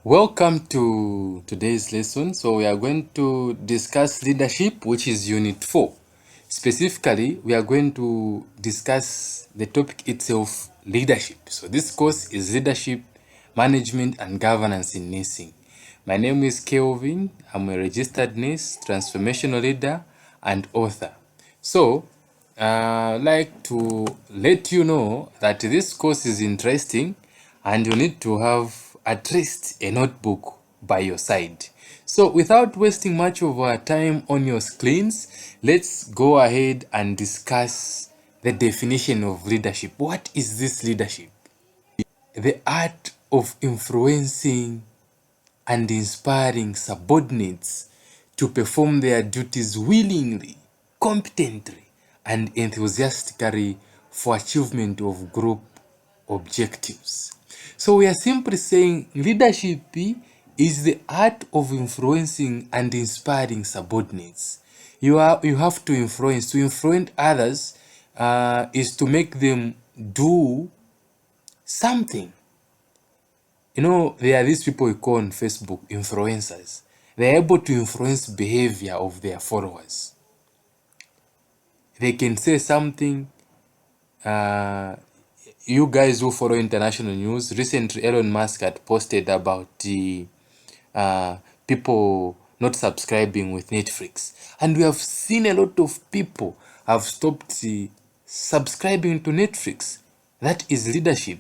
Welcome to today's lesson. So we are going to discuss leadership, which is Unit 4. Specifically, we are going to discuss the topic itself, leadership. So this course is Leadership, Management and Governance in Nursing. My name is Kelvin. I'm a registered nurse, transformational leader, and author. So I'd like to let you know that this course is interesting and you need to have at least a notebook by your side. So without wasting much of our time on your screens, let's go ahead and discuss the definition of leadership. What is this leadership? The art of influencing and inspiring subordinates to perform their duties willingly, competently, and enthusiastically for achievement of group objectives. So we are simply saying leadership is the art of influencing and inspiring subordinates. You have to influence. To influence others is to make them do something. You know, there are these people we call on Facebook influencers. They're able to influence behavior of their followers. They can say something. You guys who follow international news, recently Elon Musk had posted about the people not subscribing with Netflix. And we have seen a lot of people have stopped subscribing to Netflix. That is leadership.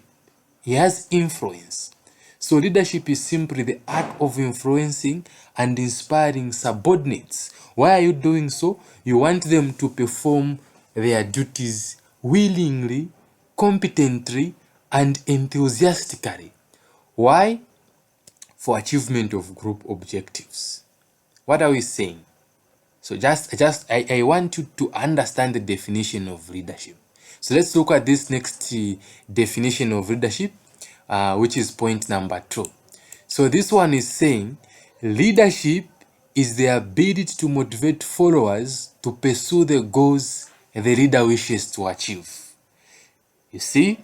He has influence. So leadership is simply the art of influencing and inspiring subordinates. Why are you doing so? You want them to perform their duties willingly, competently, and enthusiastically. Why? For achievement of group objectives. What are we saying? So I want you to understand the definition of leadership. So let's look at this next definition of leadership, which is point number 2. So this one is saying leadership is the ability to motivate followers to pursue the goals the leader wishes to achieve. You see?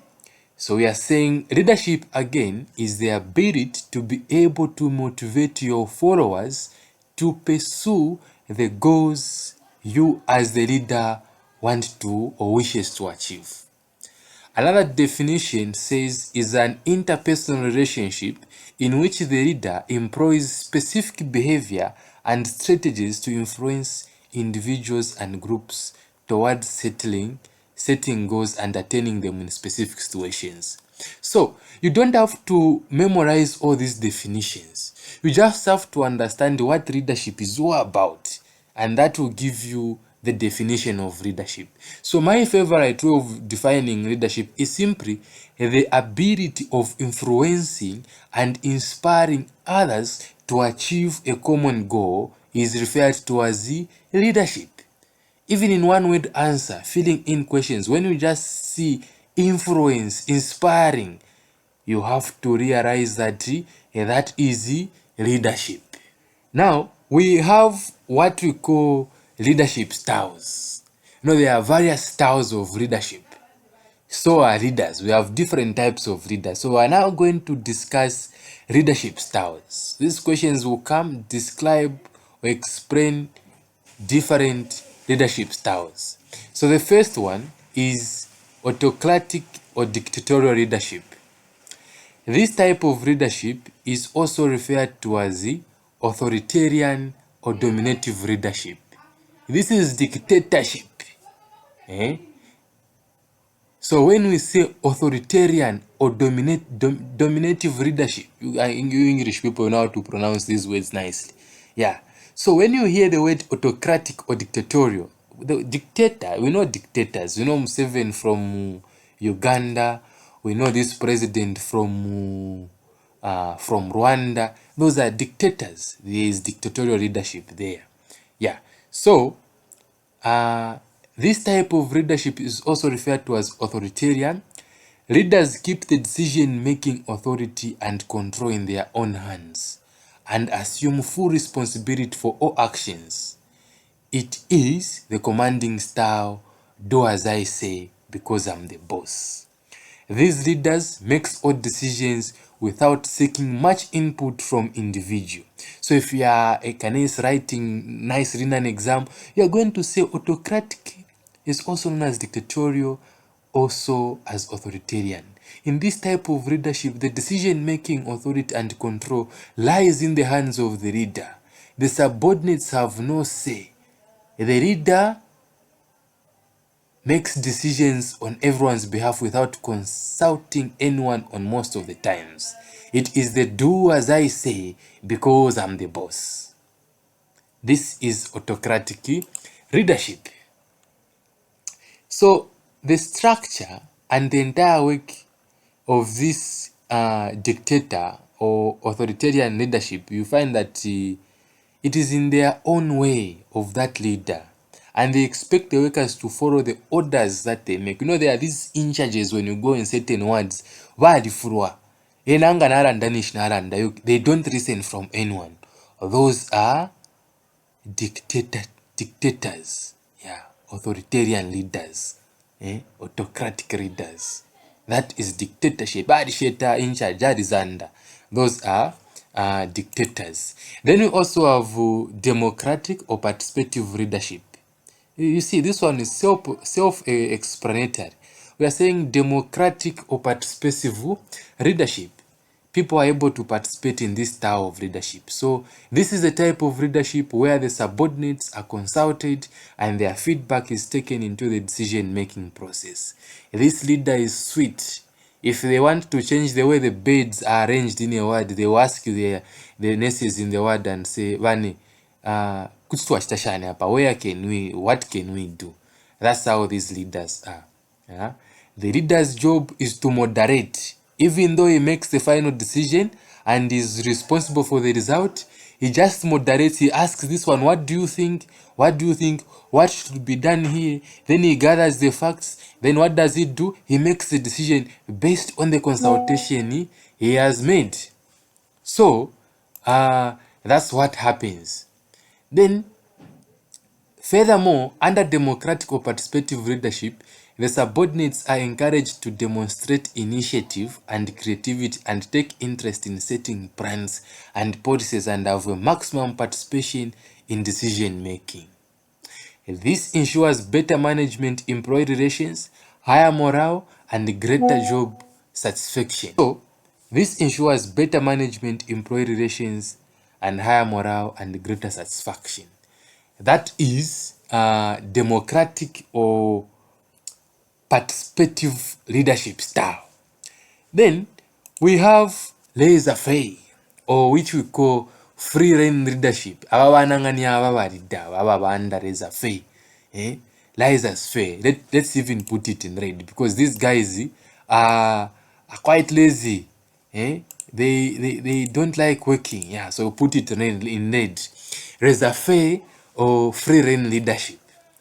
So we are saying leadership again is the ability to be able to motivate your followers to pursue the goals you as the leader want to or wishes to achieve. Another definition says is an interpersonal relationship in which the leader employs specific behavior and strategies to influence individuals and groups towards setting goals and attaining them in specific situations. So you don't have to memorize all these definitions. You just have to understand what leadership is all about, and that will give you the definition of leadership. So my favorite way of defining leadership is simply the ability of influencing and inspiring others to achieve a common goal is referred to as the leadership. Even in one word answer, filling in questions, when you just see influence, inspiring, you have to realize that that is leadership. Now, we have what we call leadership styles. You know, there are various styles of leadership. So are leaders. We have different types of leaders. So we are now going to discuss leadership styles. These questions will come, describe or explain different leadership styles. So the first one is autocratic or dictatorial leadership. This type of leadership is also referred to as the authoritarian or dominative leadership. This is dictatorship. So when we say authoritarian or dominative leadership, you English people know how to pronounce these words nicely. Yeah. So when you hear the word autocratic or dictatorial, the dictator, we know dictators. We know Museveni from Uganda. We know this president from Rwanda. Those are dictators. There is dictatorial leadership there. Yeah. So this type of leadership is also referred to as authoritarian. Leaders keep the decision-making authority and control in their own hands and assume full responsibility for all actions. It is the commanding style, do as I say because I'm the boss. These leaders make all decisions without seeking much input from individual. So if you are a Canese writing nice written exam, you are going to say autocratic is also known as dictatorial, also as authoritarian. In this type of leadership, the decision-making, authority, and control lies in the hands of the leader. The subordinates have no say. The leader makes decisions on everyone's behalf without consulting anyone on most of the times. It is the do as I say because I'm the boss. This is autocratic leadership. So the structure and the entire work of this dictator or authoritarian leadership, you find that it is in their own way of that leader, and they expect the workers to follow the orders that they make. You know, there are these in charges when you go in certain words. They don't listen from anyone. Those are dictators, yeah, authoritarian leaders, autocratic leaders. That is dictatorship. In charge, those are dictators. Then we also have democratic or participative leadership. You see, this one is self-explanatory. We are saying democratic or participative leadership. People are able to participate in this style of leadership. So this is a type of leadership where the subordinates are consulted and their feedback is taken into the decision-making process. This leader is sweet. If they want to change the way the beds are arranged in a ward, they will ask the nurses in the ward and say, Vani, where can we, what can we do? That's how these leaders are. Yeah? The leader's job is to moderate. Even though he makes the final decision and is responsible for the result, he just moderates. He asks this one, what do you think? What do you think? What should be done here? Then he gathers the facts. Then what does he do? He makes the decision based on the consultation he has made. So, that's what happens. Then, furthermore, under democratic or participative leadership, the subordinates are encouraged to demonstrate initiative and creativity and take interest in setting plans and policies and have a maximum participation in decision making. This ensures better management, employee relations, higher morale, and greater job satisfaction. So, this ensures better management, employee relations, and higher morale and greater satisfaction. That is democratic or participative leadership style. Then we have laissez-faire, or which we call free reign leadership. Laissez-faire. Let's even put it in red because these guys are quite lazy. They don't like working. Yeah, so put it in red. Laissez-faire or free reign leadership.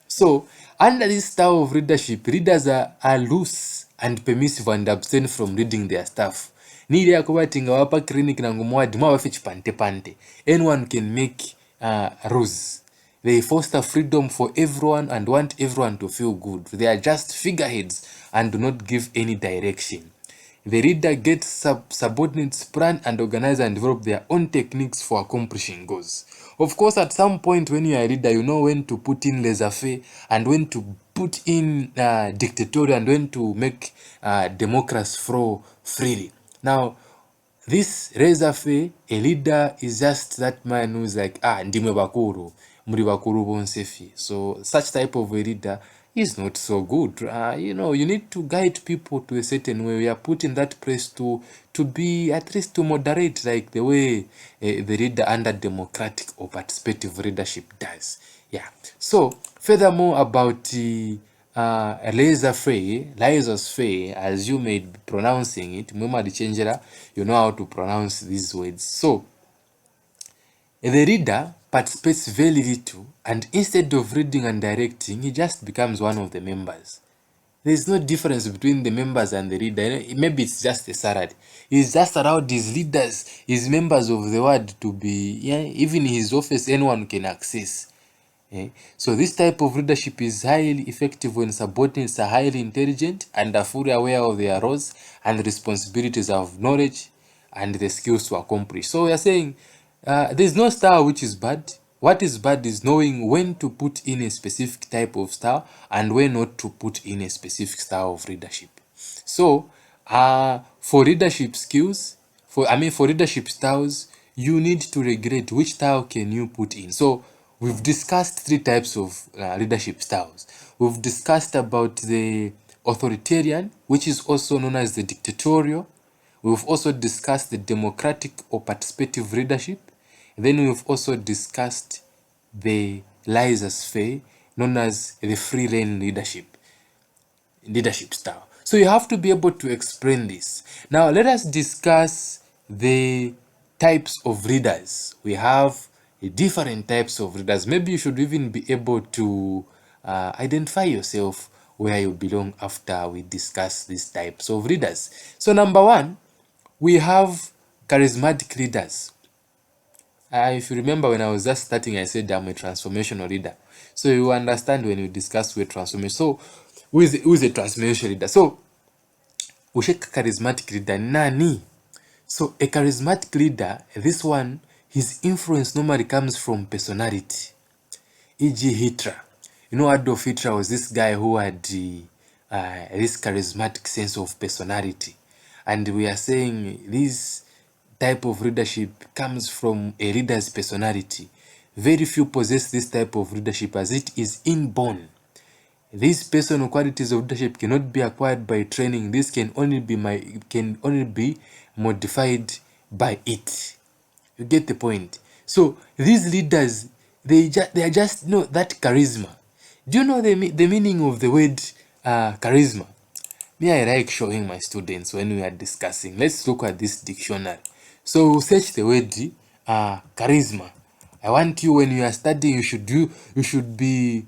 So under this style of leadership, leaders are loose and permissive and abstain from leading their staff. Anyone can make rules. They foster freedom for everyone and want everyone to feel good. They are just figureheads and do not give any direction. The leader gets subordinates plan and organize and develop their own techniques for accomplishing goals. Of course, at some point when you are a leader, you know when to put in laissez-faire and when to put in dictatorial and when to make democracy flow freely. Now, this laissez-faire, a leader is just that man who is like, ndimwe bakuru, muri bakuru bonsefi. So such type of a leader is not so good. You need to guide people to a certain way. We are put in that place to be at least to moderate, like the way the leader under democratic or participative leadership does. Yeah. So furthermore about laissez-faire, as you may be pronouncing it, you know how to pronounce these words. So the leader participates very little, and instead of leading and directing, he just becomes one of the members. There's no difference between the members and the leader. Maybe it's just a salary. He's just allowed his leaders, his members of the ward to be, even his office, anyone can access. So this type of leadership is highly effective when subordinates are highly intelligent and are fully aware of their roles and responsibilities, of knowledge and the skills to accomplish. So we are saying there's no style which is bad. What is bad is knowing when to put in a specific type of style and when not to put in a specific style of leadership. So for leadership skills, for leadership styles, you need to regulate which style can you put in. So we've discussed 3 types of leadership styles. We've discussed about the authoritarian, which is also known as the dictatorial. We've also discussed the democratic or participative leadership. Then we've also discussed the laissez-faire, known as the free rein leadership style. So you have to be able to explain this. Now let us discuss the types of leaders. We have different types of leaders. Maybe you should even be able to identify yourself where you belong after we discuss these types of leaders. So number 1, we have charismatic leaders. If you remember when I was just starting, I said I'm a transformational leader. So you understand when you discuss with transformation. So who is a transformational leader? So usheka charismatic leader nani? So a charismatic leader, this one, his influence normally comes from personality. E.g. Hitler. You know, Adolf Hitler was this guy who had this charismatic sense of personality. And we are saying this type of leadership comes from a leader's personality. Very few possess this type of leadership as it is inborn. These personal qualities of leadership cannot be acquired by training. This can only be modified by it. You get the point? So these leaders, they are just that charisma. Do you know the meaning of the word charisma? Me, I like showing my students when we are discussing. Let's look at this dictionary. So search the word charisma. I want you, when you are studying, you should be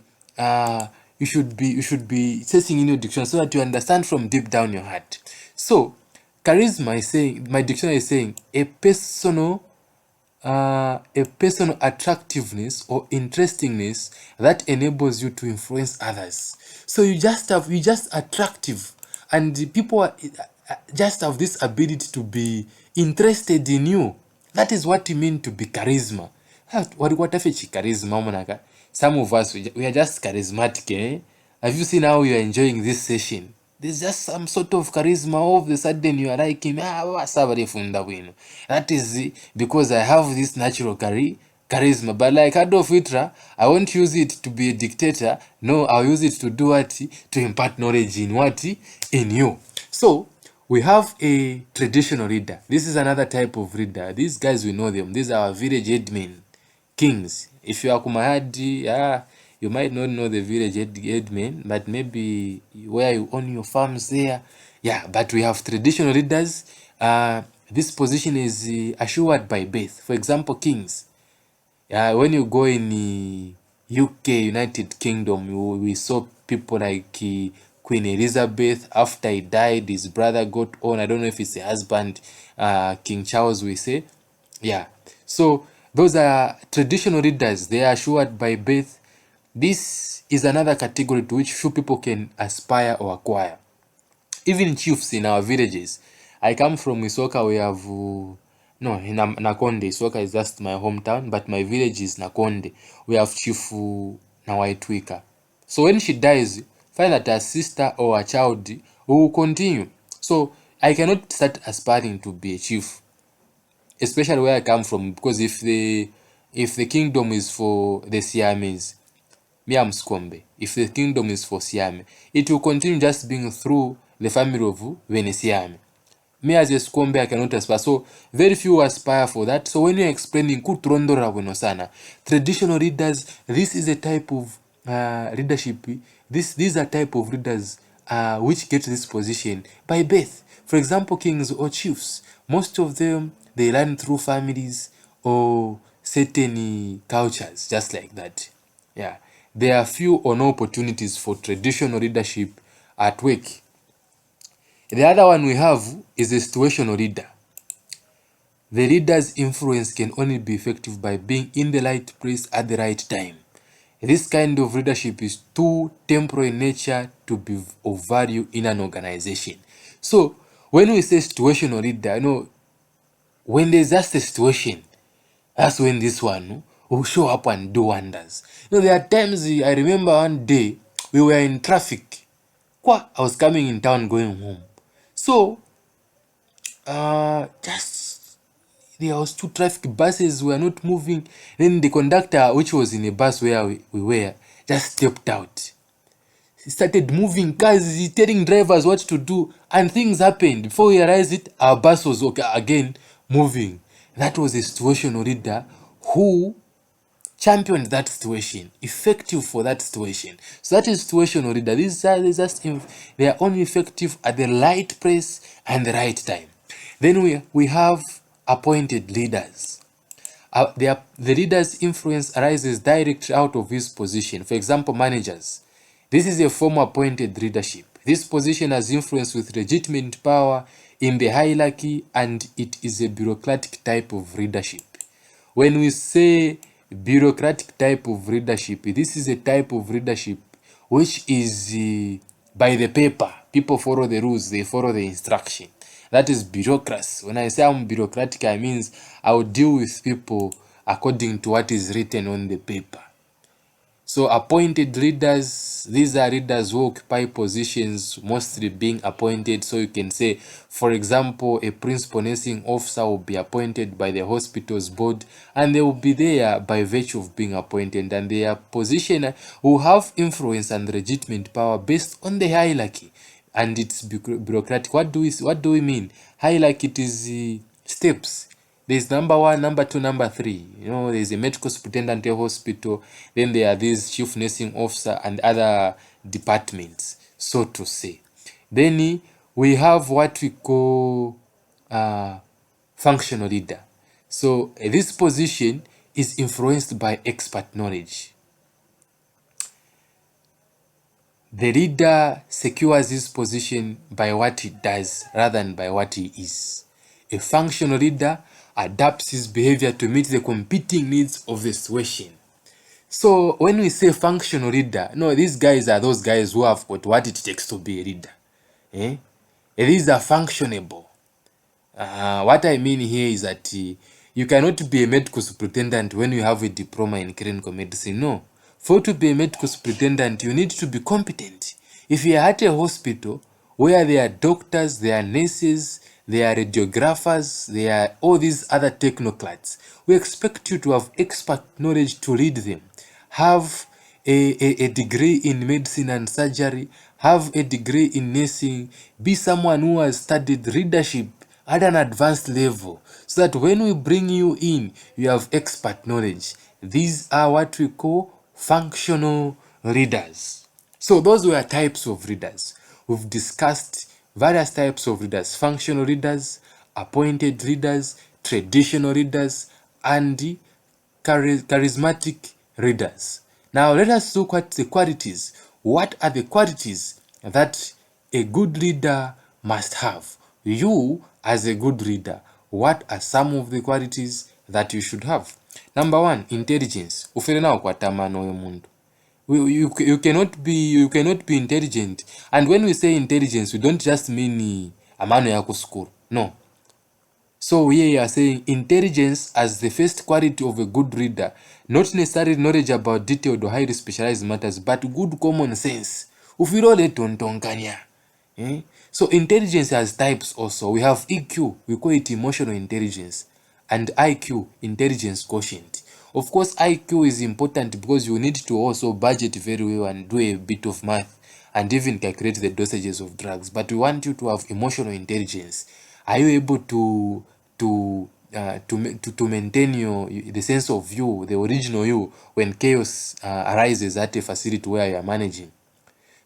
searching in your dictionary so that you understand from deep down your heart. So charisma is saying, my dictionary is saying, a personal attractiveness or interestingness that enables you to influence others. So you just attractive, and people just have this ability to be interested in you. That is what you mean to be charisma. What if it's charisma? Some of us, we are just charismatic. Have you seen how you are enjoying this session? There's just some sort of charisma. All of a sudden you are like him. That is because I have this natural charisma. But like Adolf Hitler, I won't use it to be a dictator. No, I'll use it to do what? To impart knowledge in what? In you. So we have a traditional leader. This is another type of leader. These guys, we know them. These are our village headmen, kings. If you are Kumahadi, you might not know the village headmen, but maybe where you own your farms there. Yeah, but we have traditional leaders. This position is assured by birth. For example, kings. When you go in UK, United Kingdom, we saw people like Queen Elizabeth. After he died, his brother got on. I don't know if it's a husband, King Charles, we say. Yeah. So those are traditional leaders. They are assured by birth. This is another category to which few people can aspire or acquire. Even chiefs in our villages. I come from Isoka. We have in Nakonde. Isoka is just my hometown, but my village is Nakonde. We have Chief Nawaitwika. So when she dies, find that her sister or a child will continue. So I cannot start aspiring to be a chief, especially where I come from, because if the kingdom is for the Siamese, me am Skombe. If the kingdom is for Siame, it will continue just being through the family of Venesiame. Me as a Skombe, I cannot aspire. So very few aspire for that. So when you're explaining kutrondora bueno sana, traditional leaders, this is a type of leadership. These are type of leaders which get this position by birth. For example, kings or chiefs, most of them, they learn through families or certain cultures, just like that. Yeah. There are few or no opportunities for traditional leadership at work. The other one we have is a situational leader. The leader's influence can only be effective by being in the right place at the right time. This kind of leadership is too temporal in nature to be of value in an organization. So when we say situational leader, when there's just a situation, that's when this one will show up and do wonders. There are times, I remember one day, we were in traffic. I was coming in town going home. So, just there was 2 traffic buses were not moving. Then the conductor, which was in a bus where we were, just stepped out. He started moving cars, telling drivers what to do, and things happened. Before we realized it, our bus was again moving. That was a situational leader who championed that situation, effective for that situation. So that is situational leader. These are just they are only effective at the right place and the right time. Then we have appointed leaders. The leader's influence arises directly out of his position. For example, managers. This is a form of appointed leadership. This position has influence with legitimate power in the hierarchy, and it is a bureaucratic type of leadership. When we say bureaucratic type of leadership, this is a type of leadership which is by the paper. People follow the rules, they follow the instruction. That is bureaucracy. When I say I'm bureaucratic, I mean I will deal with people according to what is written on the paper. So appointed leaders, these are leaders who occupy positions mostly being appointed. So you can say, for example, a principal nursing officer will be appointed by the hospital's board, and they will be there by virtue of being appointed, and their position will have influence and legitimate power based on the hierarchy. And it's bureaucratic. What do we mean? Hierarchy, it is steps. There's number 1, number 2, number 3. There's a medical superintendent at a hospital. Then there are these chief nursing officer and other departments, so to say. Then we have what we call functional leader. So this position is influenced by expert knowledge. The leader secures his position by what he does rather than by what he is. A functional leader adapts his behavior to meet the competing needs of the situation. So when we say functional leader, no, these guys are those guys who have got what it takes to be a leader. These are functionable. What I mean here is that you cannot be a medical superintendent when you have a diploma in clinical medicine. No. For to be a medical superintendent, you need to be competent. If you are at a hospital where there are doctors, there are nurses, there are radiographers, there are all these other technocrats, we expect you to have expert knowledge to lead them. Have a degree in medicine and surgery, have a degree in nursing, be someone who has studied leadership at an advanced level, so that when we bring you in, you have expert knowledge. These are what we call functional leaders. So those were types of leaders. We've discussed various types of leaders: functional leaders, appointed leaders, traditional leaders, and charismatic leaders. Now let us look at the qualities. What are the qualities that a good leader must have? You, as a good leader, what are some of the qualities that you should have? Number 1, intelligence. You cannot be intelligent. And when we say intelligence, we don't just mean amano yako school. No. So here you are saying intelligence as the first quality of a good reader, not necessarily knowledge about detailed or highly specialized matters, but good common sense. So intelligence has types also. We have EQ, we call it emotional intelligence, and IQ, intelligence quotient. Of course, IQ is important because you need to also budget very well and do a bit of math and even calculate the dosages of drugs. But we want you to have emotional intelligence. Are you able to maintain the sense of you, the original you, when chaos arises at a facility where you are managing?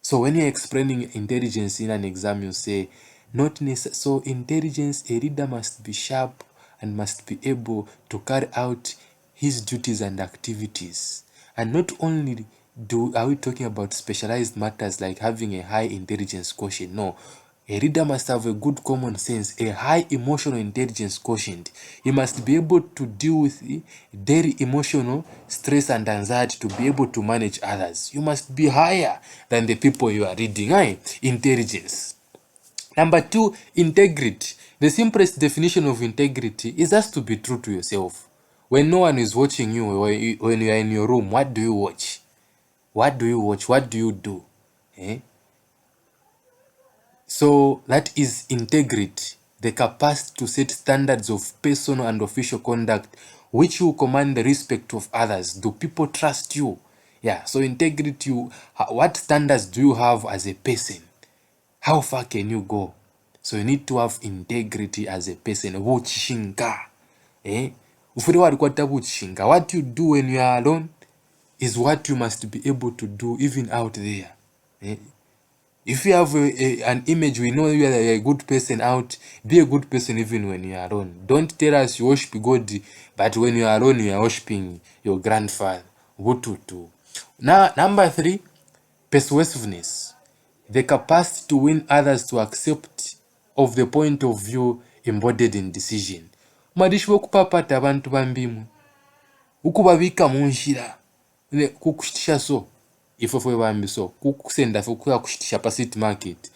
So when you're explaining intelligence in an exam, you say, not necessarily. So intelligence, a leader must be sharp and must be able to carry out his duties and activities. And not only are we talking about specialized matters like having a high intelligence quotient. No, a leader must have a good common sense, a high emotional intelligence quotient. He must be able to deal with daily emotional stress and anxiety to be able to manage others. You must be higher than the people you are leading. Intelligence. Number 2, integrity. The simplest definition of integrity is just to be true to yourself. When no one is watching you, when you are in your room, what do you watch? What do you watch? What do you do? Eh? So that is integrity, the capacity to set standards of personal and official conduct which will command the respect of others. Do people trust you? Yeah, so integrity, what standards do you have as a person? How far can you go? So you need to have integrity as a person. What you do when you are alone is what you must be able to do even out there. If you have an image, we know you are a good person out. Be a good person even when you are alone. Don't tell us you worship God, but when you are alone, you are worshiping your grandfather. Now, number 3, persuasiveness. The capacity to win others to accept of the point of view embodied in decision. Madishi wokupapata abantu bambimu. Ukubabika munshira. Kukushitisha so. Ifo fwe bambi so. Kukusenda fwe kukushitisha pa city market.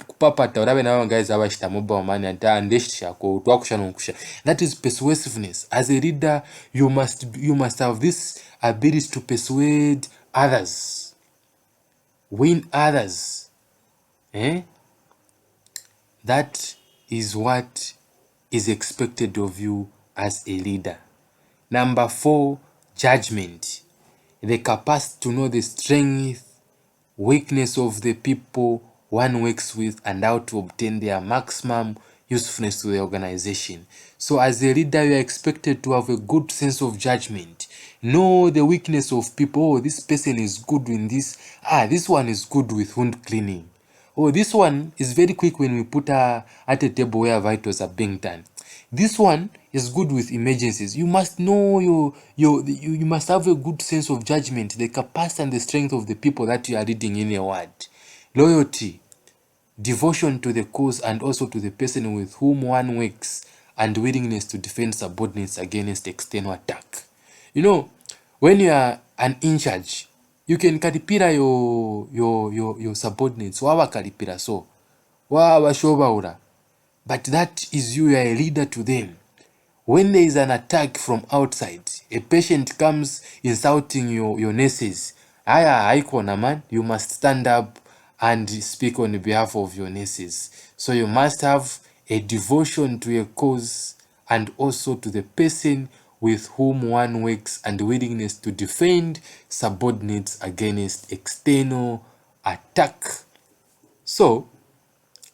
Kupapata orabe na guys abashita mobile money anta andeshisha ko twakusha nokusha. That is persuasiveness. As a leader, you must have this ability to persuade others. Win others. That is what is expected of you as a leader. Number 4, judgment. The capacity to know the strength, weakness of the people one works with and how to obtain their maximum usefulness to the organization. So as a leader, you are expected to have a good sense of judgment. Know the weakness of people. Oh, this person is good in this. This one is good with wound cleaning. Oh, this one is very quick when we put her at a table where vitals are being done. This one is good with emergencies. You must know you must have a good sense of judgment, the capacity and the strength of the people that you are leading in a word. Loyalty, devotion to the cause and also to the person with whom one works, and willingness to defend subordinates against external attack. You know, when you are an in charge, you can kalipira your subordinates. Wawa kalipira so. Wawa shobaura. But that is you are a leader to them. When there is an attack from outside, a patient comes insulting your nurses. You must stand up and speak on behalf of your nurses. So you must have a devotion to a cause and also to the person with whom one works and willingness to defend subordinates against external attack. So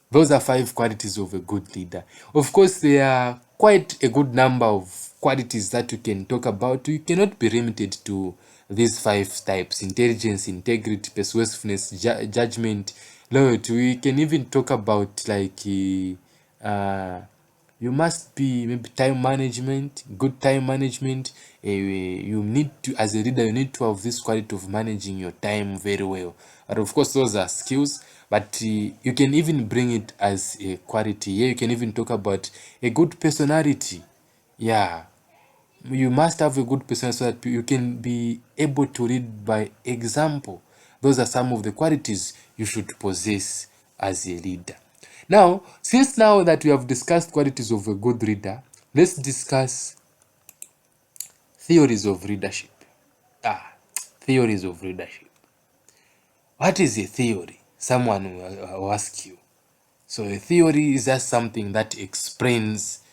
those are 5 qualities of a good leader. Of course, there are quite a good number of qualities that you can talk about. You cannot be limited to these 5 types: intelligence, integrity, persuasiveness, judgment, loyalty. We can even talk about like you must be maybe time management, good time management. You need to, as a leader, you need to have this quality of managing your time very well. But of course, those are skills. But you can even bring it as a quality. Yeah, you can even talk about a good personality. Yeah, you must have a good personality so that you can be able to lead by example. Those are some of the qualities you should possess as a leader. Now, since now that we have discussed qualities of a good leader, let's discuss theories of leadership. Theories of leadership. What is a theory? Someone will ask you. So a theory is just something that explains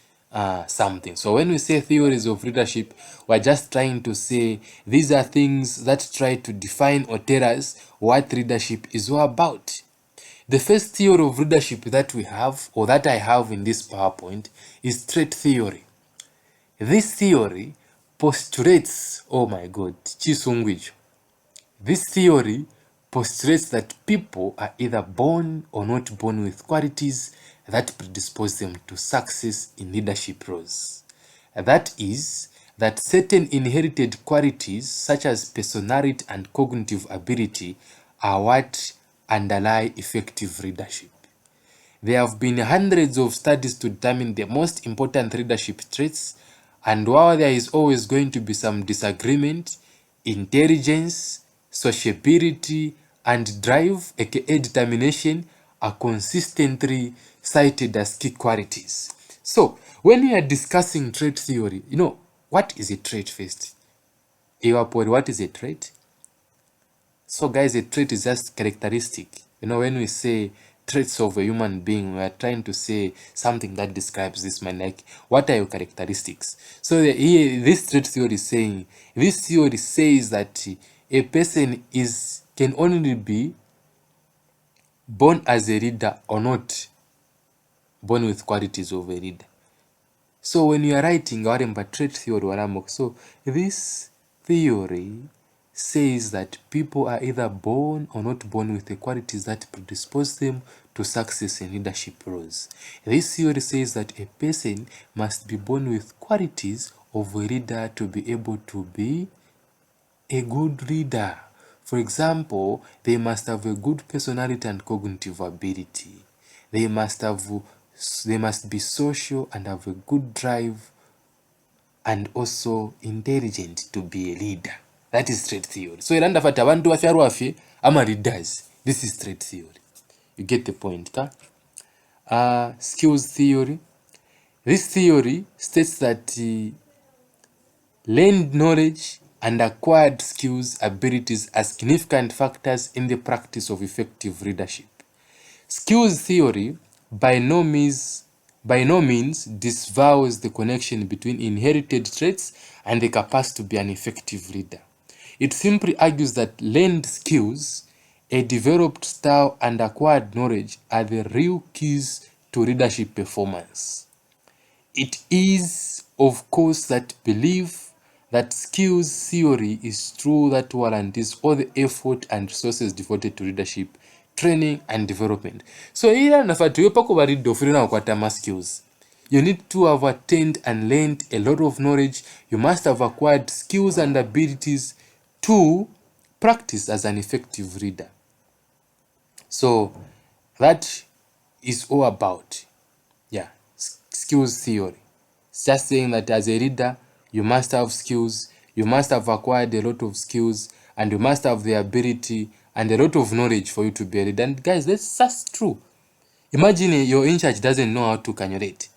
something. So when we say theories of leadership, we're just trying to say these are things that try to define or tell us what leadership is all about. The first theory of leadership that we have, or that I have in this PowerPoint, is trait theory. This theory postulates, oh my God, Chisungwijo. This theory postulates that people are either born or not born with qualities that predispose them to success in leadership roles. That is, that certain inherited qualities such as personality and cognitive ability are what underlie effective leadership. There have been hundreds of studies to determine the most important leadership traits, and while there is always going to be some disagreement, intelligence, sociability, and drive, aka determination, are consistently cited as key qualities. So when we are discussing trait theory, what is a trait first? What is a trait? So guys, a trait is just characteristic. When we say traits of a human being, we are trying to say something that describes this man, like what are your characteristics? So here, this trait theory is saying, this theory says that a person can only be born as a leader or not born with qualities of a leader. So when you are writing about trait theory, so this theory says that people are either born or not born with the qualities that predispose them to success in leadership roles. This theory says that a person must be born with qualities of a leader to be able to be a good leader. For example, they must have a good personality and cognitive ability. They must be social and have a good drive and also intelligent to be a leader. That is trait theory. So iranda fata abantu bafyaru afi ama leaders. This is trait theory. You get the point, ka? Skills theory. This theory states that learned knowledge and acquired skills, abilities are significant factors in the practice of effective leadership. Skills theory by no means disavows the connection between inherited traits and the capacity to be an effective leader. It simply argues that learned skills, a developed style, and acquired knowledge are the real keys to leadership performance. It is, of course, that belief that skills theory is true that warrants all the effort and resources devoted to leadership training and development. So ila nafatu yopako barido fulina wakwatama skills. You need to have attained and learned a lot of knowledge. You must have acquired skills and abilities to practice as an effective leader. So that is all about, skills theory. It's just saying that as a leader, you must have skills, you must have acquired a lot of skills, and you must have the ability and a lot of knowledge for you to be a leader. And guys, that's just true. Imagine your in charge doesn't know how to cannulate.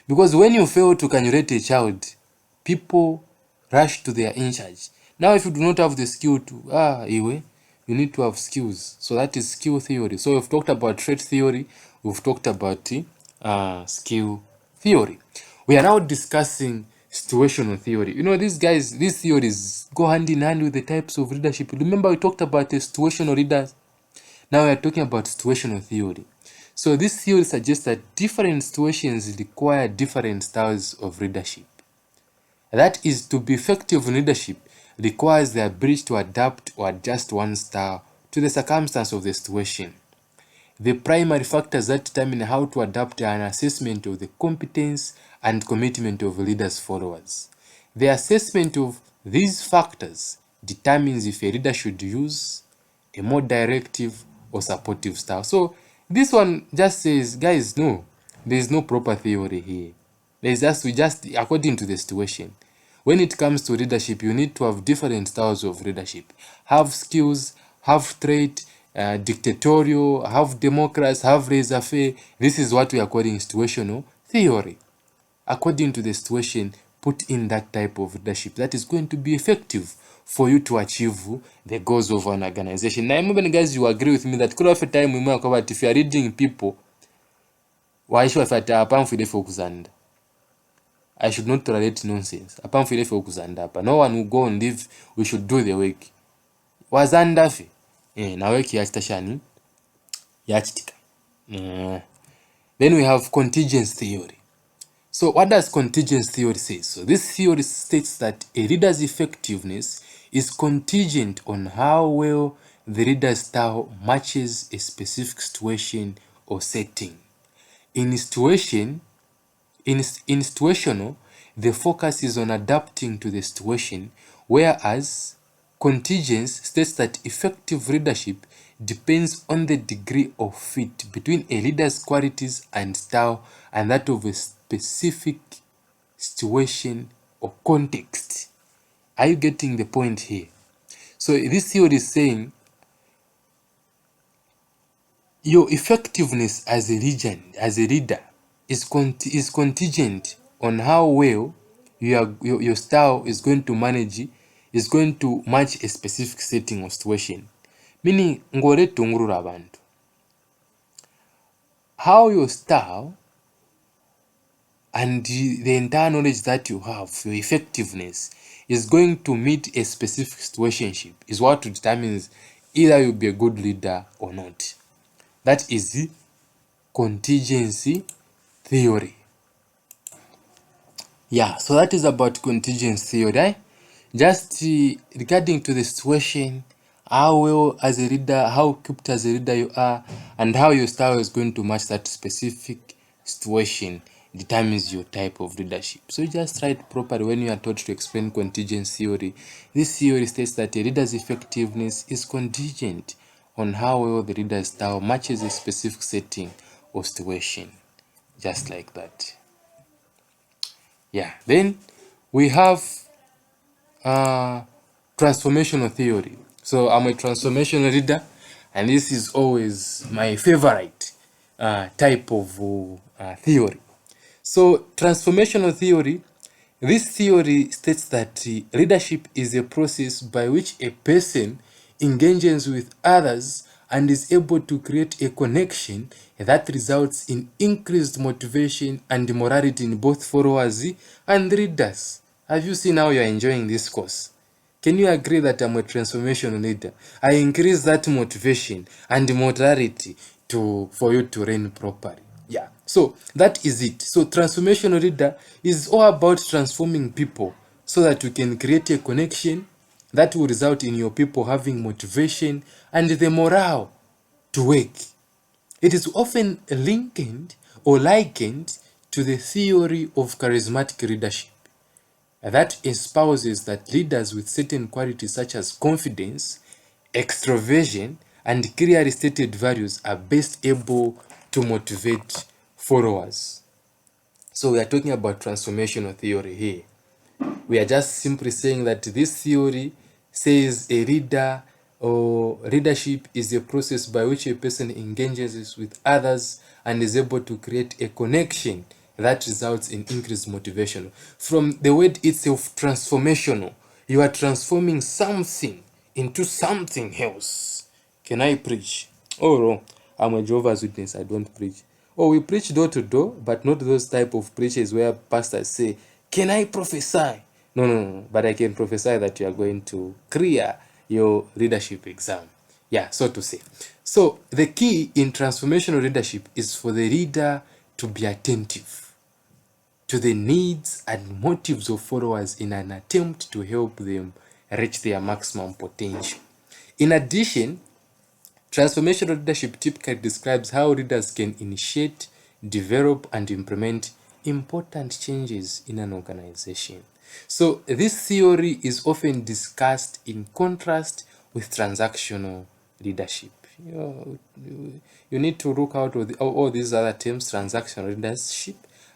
Because when you fail to cannulate a child, people rush to their in charge. Now, if you do not have the skill to, you need to have skills. So that is skill theory. So we've talked about trait theory. We've talked about skill theory. We are now discussing situational theory. These theories go hand in hand with the types of leadership. Remember, we talked about the situational leaders. Now we are talking about situational theory. So this theory suggests that different situations require different styles of leadership. That is, to be effective in leadership requires the ability to adapt or adjust one style to the circumstance of the situation. The primary factors that determine how to adapt are an assessment of the competence and commitment of leaders' followers. The assessment of these factors determines if a leader should use a more directive or supportive style. So this one just says, guys, no, there is no proper theory here. There's just according to the situation. When it comes to leadership, you need to have different styles of leadership. Have skills, have trait, dictatorial, have democracy, have laissez-faire. This is what we are calling situational theory. According to the situation, put in that type of leadership that is going to be effective for you to achieve the goals of an organization. Now, even guys, you agree with me that could have a time we might cover if you are leading people, why should I focus? I should not tolerate nonsense. No one will go and live. We should do the work. Wazanda fe. Na work yachitashani. Yachitika. Then we have contingence theory. So what does contingence theory say? So this theory states that a leader's effectiveness is contingent on how well the leader's style matches a specific situation or setting. In situational, the focus is on adapting to the situation, whereas contingence states that effective leadership depends on the degree of fit between a leader's qualities and style and that of a specific situation or context. Are you getting the point here? So this theory is saying Your effectiveness as a leader is contingent on how well your style is going to match a specific setting or situation. Meaning, ngore tungurura abantu. How your style and the entire knowledge that you have, your effectiveness, is going to meet a specific situationship is what determines either you'll be a good leader or not. That is the contingency theory. Yeah, so that is about contingency theory, right? Just regarding to the situation, how well as a leader, how equipped as a leader you are, and how your style is going to match that specific situation determines your type of leadership. So you just write properly when you are taught to explain contingency theory. This theory states that a leader's effectiveness is contingent on how well the leader's style matches a specific setting or situation. Just like that. Yeah, then we have transformational theory. So I'm a transformational leader, and this is always my favorite type of theory. So transformational theory, this theory states that leadership is a process by which a person engages with others and is able to create a connection that results in increased motivation and morality in both followers and leaders. Have you seen how you are enjoying this course? Can you agree that I'm a transformational leader? I increase that motivation and morality for you to reign properly. Yeah, so that is it. So transformational leader is all about transforming people so that you can create a connection that will result in your people having motivation and the morale to work. It is often likened to the theory of charismatic leadership that espouses that leaders with certain qualities such as confidence, extroversion, and clearly stated values are best able to motivate followers. So we are talking about transformational theory here. We are just simply saying that this theory says a leader or leadership is a process by which a person engages with others and is able to create a connection that results in increased motivation. From the word itself, transformational, you are transforming something into something else. Can I preach? Oh, no, I'm a Jehovah's Witness. I don't preach. Oh, we preach door to door, but not those type of preachers where pastors say, "Can I prophesy?" No. But I can prophesy that you are going to clear your leadership exam. Yeah, so to say. So the key in transformational leadership is for the leader to be attentive to the needs and motives of followers in an attempt to help them reach their maximum potential. In addition, transformational leadership typically describes how leaders can initiate, develop, and implement important changes in an organization. So this theory is often discussed in contrast with transactional leadership. You need to look out all these other terms, transactional leadership,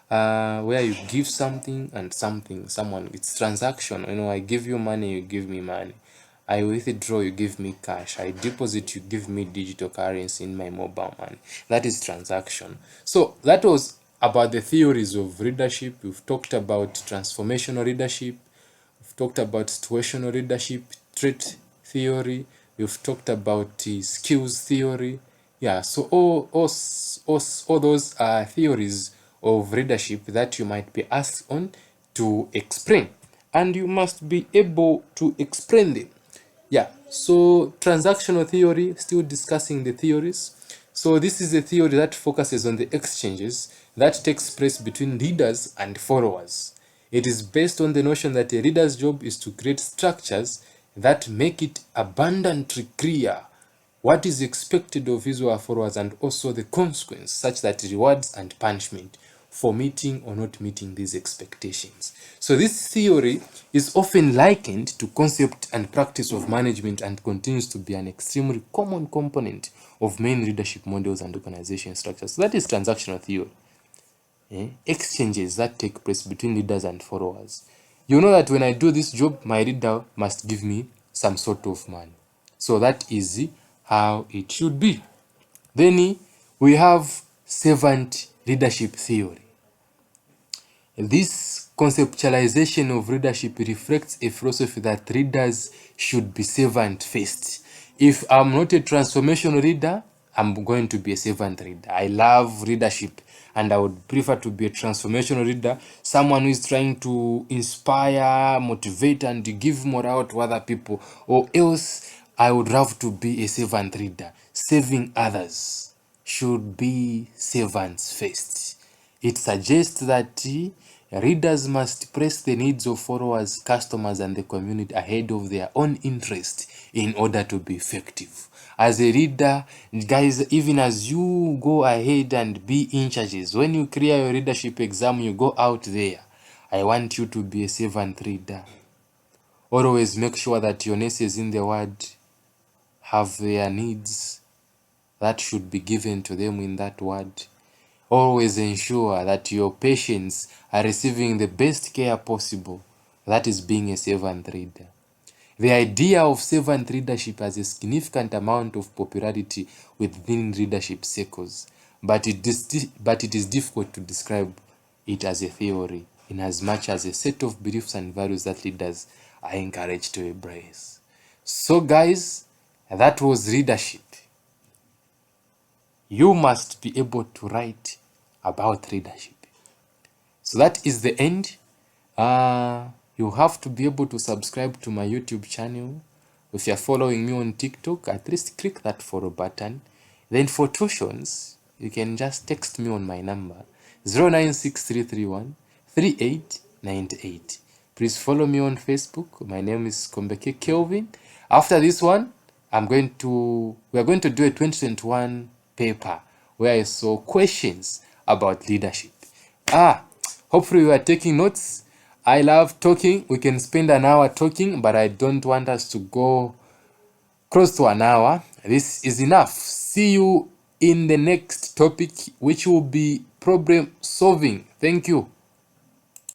where you give something and someone. It's transactional. I give you money, you give me money. I withdraw, you give me cash. I deposit, you give me digital currency in my mobile money. That is transaction. So that was about the theories of leadership. We've talked about transformational leadership. We've talked about situational leadership, trait theory. We've talked about skills theory. Yeah, so all those are theories of leadership that you might be asked on to explain. And you must be able to explain them. Yeah, so transactional theory, still discussing the theories. So this is a theory that focuses on the exchanges that takes place between leaders and followers. It is based on the notion that a leader's job is to create structures that make it abundantly clear what is expected of his or her followers and also the consequence, such that rewards and punishment for meeting or not meeting these expectations. So this theory is often likened to concept and practice of management and continues to be an extremely common component of main leadership models and organization structures. So that is transactional theory. Exchanges that take place between leaders and followers. You know that when I do this job, my leader must give me some sort of money. So that is how it should be. Then we have servant leadership theory. This conceptualization of leadership reflects a philosophy that leaders should be servant first. If I'm not a transformational leader, I'm going to be a servant leader. I love leadership and I would prefer to be a transformational leader, someone who is trying to inspire, motivate, and give morale to other people. Or else, I would love to be a servant leader. Serving others should be servants first. It suggests that readers must place the needs of followers, customers, and the community ahead of their own interest in order to be effective. As a reader, guys, even as you go ahead and be in charges, when you clear your leadership exam, you go out there, I want you to be a servant reader. Always make sure that your nurses in the ward have their needs that should be given to them in that ward. Always ensure that your patients are receiving the best care possible. That is being a servant leader. The idea of servant leadership has a significant amount of popularity within leadership circles, but it is difficult to describe it as a theory, in as much as a set of beliefs and values that leaders are encouraged to embrace. So guys, that was leadership. You must be able to write about leadership. So that is the end. You have to be able to subscribe to my YouTube channel. If you're following me on TikTok, at least click that follow button. Then for tuitions, you can just text me on my number 096331 3898. Please follow me on Facebook. My name is Kombeke Kelvin. After this one, we are going to do a 2021 paper where I saw questions about leadership. Hopefully you are taking notes. I love talking. We can spend an hour talking, but I don't want us to go close to an hour. This is enough. See you in the next topic, which will be problem solving. Thank you.